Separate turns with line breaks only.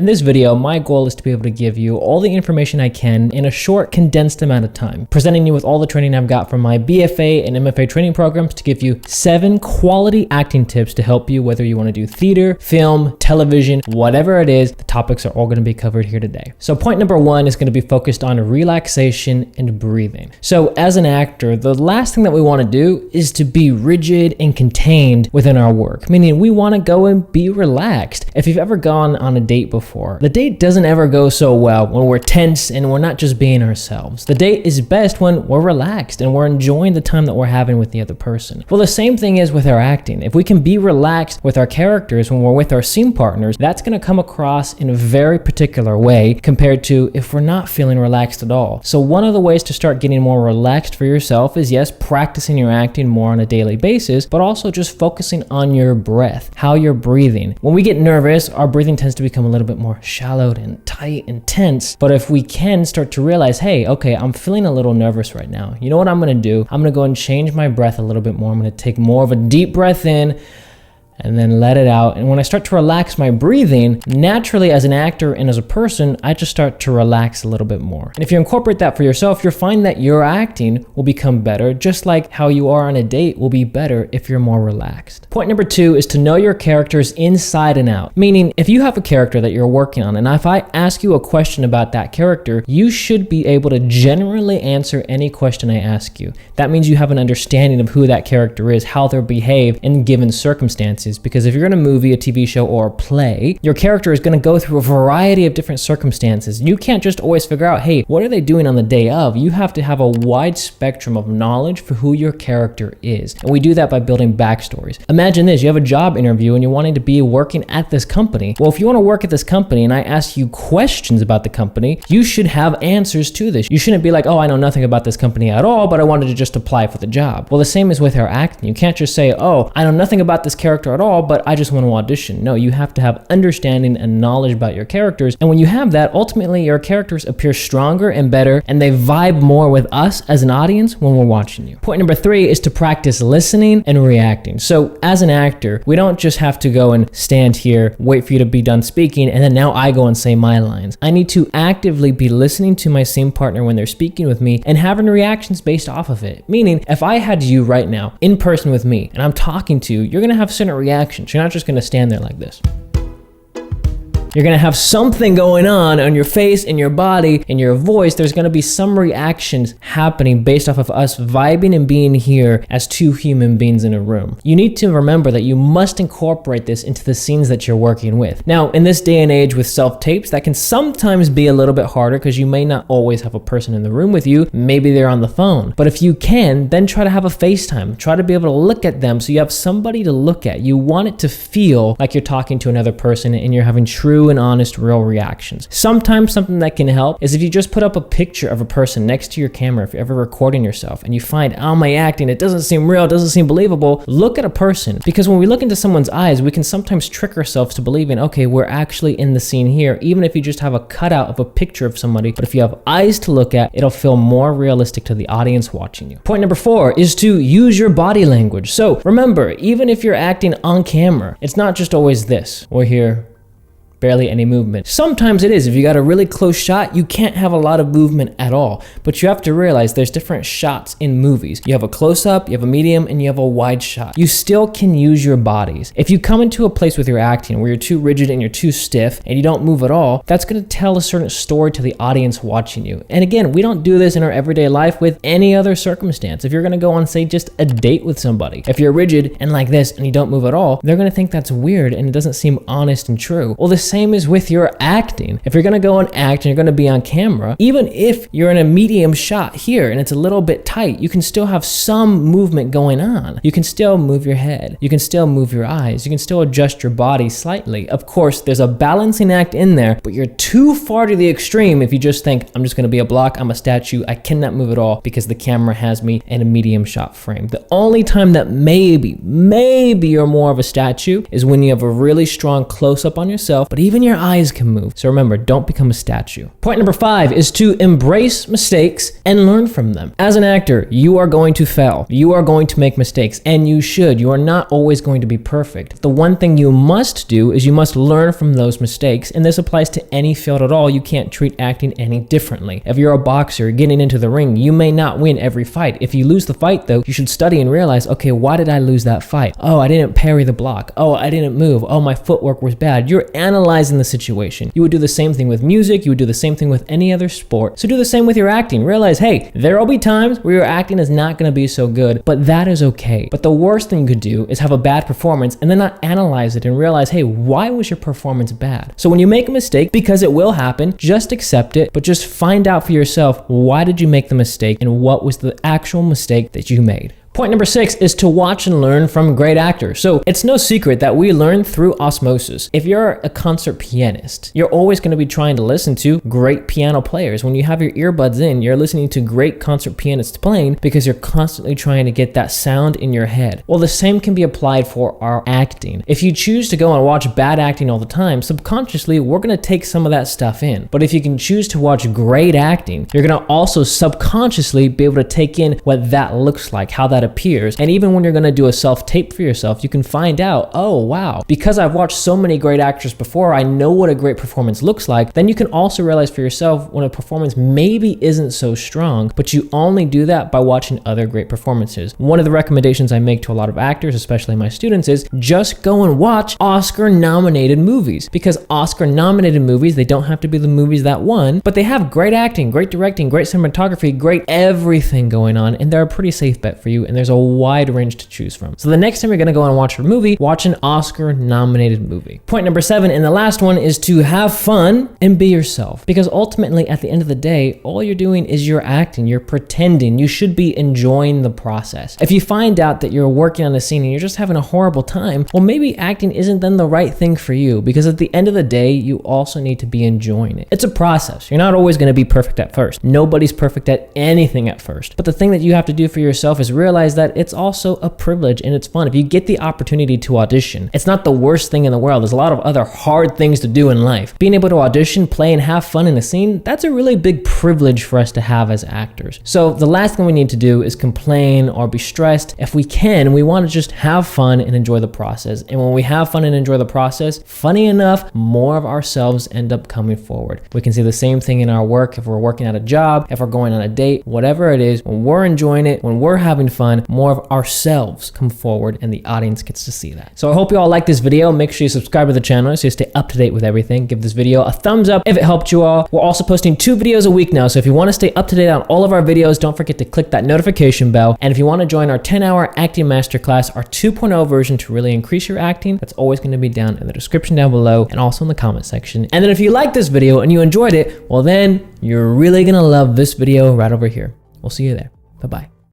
In this video, my goal is to be able to give you all the information I can in a short, condensed amount of time, presenting you with all the training I've got from my BFA and MFA training programs to give you 7 quality acting tips to help you whether you want to do theater, film, television, whatever it is. The topics are all going to be covered here today. So point number 1 is going to be focused on relaxation and breathing. So as an actor, the last thing that we want to do is to be rigid and contained within our work, meaning we want to go and be relaxed. If you've ever gone on a date before, the date doesn't ever go so well when we're tense and we're not just being ourselves. The date is best when we're relaxed and we're enjoying the time that we're having with the other person. Well, the same thing is with our acting. If we can be relaxed with our characters when we're with our scene partners, that's going to come across in a very particular way compared to if we're not feeling relaxed at all. So one of the ways to start getting more relaxed for yourself is, yes, practicing your acting more on a daily basis, but also just focusing on your breath, how you're breathing. When we get nervous, our breathing tends to become a little bit more shallowed and tight and tense. But if we can start to realize, hey, okay, I'm feeling a little nervous right now. You know what I'm going to do? I'm going to go and change my breath a little bit more. I'm going to take more of a deep breath in and then let it out. And when I start to relax my breathing, naturally as an actor and as a person, I just start to relax a little bit more. And if you incorporate that for yourself, you'll find that your acting will become better, just like how you are on a date will be better if you're more relaxed. Point number 2 is to know your characters inside and out. Meaning, if you have a character that you're working on, and if I ask you a question about that character, you should be able to generally answer any question I ask you. That means you have an understanding of who that character is, how they'll behave in given circumstances. Because if you're in a movie, a TV show, or a play, your character is going to go through a variety of different circumstances. You can't just always figure out, hey, what are they doing on the day of? You have to have a wide spectrum of knowledge for who your character is. And we do that by building backstories. Imagine this, you have a job interview and you're wanting to be working at this company. Well, if you want to work at this company and I ask you questions about the company, you should have answers to this. You shouldn't be like, oh, I know nothing about this company at all, but I wanted to just apply for the job. Well, the same is with our acting. You can't just say, oh, I know nothing about this character at all, but I just want to audition. No, you have to have understanding and knowledge about your characters. And when you have that, ultimately your characters appear stronger and better, and they vibe more with us as an audience when we're watching you. Point number 3 is to practice listening and reacting. So as an actor, we don't just have to go and stand here, wait for you to be done speaking, and then now I go and say my lines. I need to actively be listening to my scene partner when they're speaking with me and having reactions based off of it. Meaning, if I had you right now in person with me and I'm talking to you, you're going to have certain reactions. You're not just going to stand there like this. You're going to have something going on your face, in your body, in your voice. There's going to be some reactions happening based off of us vibing and being here as 2 human beings in a room. You need to remember that you must incorporate this into the scenes that you're working with. Now, in this day and age with self-tapes, that can sometimes be a little bit harder because you may not always have a person in the room with you. Maybe they're on the phone. But if you can, then try to have a FaceTime. Try to be able to look at them so you have somebody to look at. You want it to feel like you're talking to another person and you're having true and honest, real reactions. Sometimes something that can help is if you just put up a picture of a person next to your camera, if you're ever recording yourself and you find, oh, my acting, it doesn't seem real, it doesn't seem believable, look at a person. Because when we look into someone's eyes, we can sometimes trick ourselves to believing, okay, we're actually in the scene here, even if you just have a cutout of a picture of somebody. But if you have eyes to look at, it'll feel more realistic to the audience watching you. Point number 4 is to use your body language. So remember, even if you're acting on camera, it's not just always this. We're here. Barely any movement. Sometimes it is. If you got a really close shot, you can't have a lot of movement at all. But you have to realize there's different shots in movies. You have a close-up, you have a medium, and you have a wide shot. You still can use your bodies. If you come into a place with your acting where you're too rigid and you're too stiff and you don't move at all, that's going to tell a certain story to the audience watching you. And again, we don't do this in our everyday life with any other circumstance. If you're going to go on, say, just a date with somebody, if you're rigid and like this and you don't move at all, they're going to think that's weird and it doesn't seem honest and true. Well, the same is with your acting. If you're going to go and act and you're going to be on camera, even if you're in a medium shot here and it's a little bit tight, you can still have some movement going on. You can still move your head. You can still move your eyes. You can still adjust your body slightly. Of course, there's a balancing act in there, but you're too far to the extreme if you just think, I'm just going to be a block, I'm a statue, I cannot move at all because the camera has me in a medium shot frame. The only time that maybe you're more of a statue is when you have a really strong close-up on yourself, but Even your eyes can move. So remember, don't become a statue. Point number 5 is to embrace mistakes and learn from them. As an actor, you are going to fail. You are going to make mistakes, and you should. You are not always going to be perfect. The one thing you must do is you must learn from those mistakes, and this applies to any field at all. You can't treat acting any differently. If you're a boxer getting into the ring, you may not win every fight. If you lose the fight though, you should study and realize, okay, why did I lose that fight? Oh, I didn't parry the block. Oh, I didn't move. Oh, my footwork was bad. You're analyzing the situation. You would do the same thing with music. You would do the same thing with any other sport. So do the same with your acting. Realize, hey, there will be times where your acting is not going to be so good, but that is okay. But the worst thing you could do is have a bad performance and then not analyze it and realize, hey, why was your performance bad? So when you make a mistake, because it will happen, just accept it, but just find out for yourself, why did you make the mistake and what was the actual mistake that you made? Point number 6 is to watch and learn from great actors. So it's no secret that we learn through osmosis. If you're a concert pianist, you're always going to be trying to listen to great piano players. When you have your earbuds in, you're listening to great concert pianists playing because you're constantly trying to get that sound in your head. Well, the same can be applied for our acting. If you choose to go and watch bad acting all the time, subconsciously, we're going to take some of that stuff in. But if you can choose to watch great acting, you're going to also subconsciously be able to take in what that looks like, how that appears. And even when you're going to do a self-tape for yourself, you can find out, oh wow, because I've watched so many great actors before, I know what a great performance looks like. Then you can also realize for yourself when a performance maybe isn't so strong, but you only do that by watching other great performances. One of the recommendations I make to a lot of actors, especially my students, is just go and watch Oscar-nominated movies, because Oscar-nominated movies, they don't have to be the movies that won, but they have great acting, great directing, great cinematography, great everything going on, and they're a pretty safe bet for you. And there's a wide range to choose from. So the next time you're going to go and watch a movie, watch an Oscar-nominated movie. Point number 7, and the last one, is to have fun and be yourself. Because ultimately, at the end of the day, all you're doing is you're acting, you're pretending. You should be enjoying the process. If you find out that you're working on a scene and you're just having a horrible time, well, maybe acting isn't then the right thing for you, because at the end of the day, you also need to be enjoying it. It's a process. You're not always going to be perfect at first. Nobody's perfect at anything at first. But the thing that you have to do for yourself is realize that it's also a privilege and it's fun. If you get the opportunity to audition, it's not the worst thing in the world. There's a lot of other hard things to do in life. Being able to audition, play, and have fun in a scene, that's a really big privilege for us to have as actors. So the last thing we need to do is complain or be stressed. If we can, we want to just have fun and enjoy the process. And when we have fun and enjoy the process, funny enough, more of ourselves end up coming forward. We can see the same thing in our work. If we're working at a job, if we're going on a date, whatever it is, when we're enjoying it, when we're having fun, more of ourselves come forward and the audience gets to see that. So I hope you all like this video. Make sure you subscribe to the channel so you stay up to date with everything. Give this video a thumbs up if it helped you all. We're also posting 2 videos a week now. So if you want to stay up to date on all of our videos, don't forget to click that notification bell. And if you want to join our 10-hour acting masterclass, our 2.0 version to really increase your acting, that's always going to be down in the description down below and also in the comment section. And then if you like this video and you enjoyed it, well then you're really going to love this video right over here. We'll see you there. Bye-bye.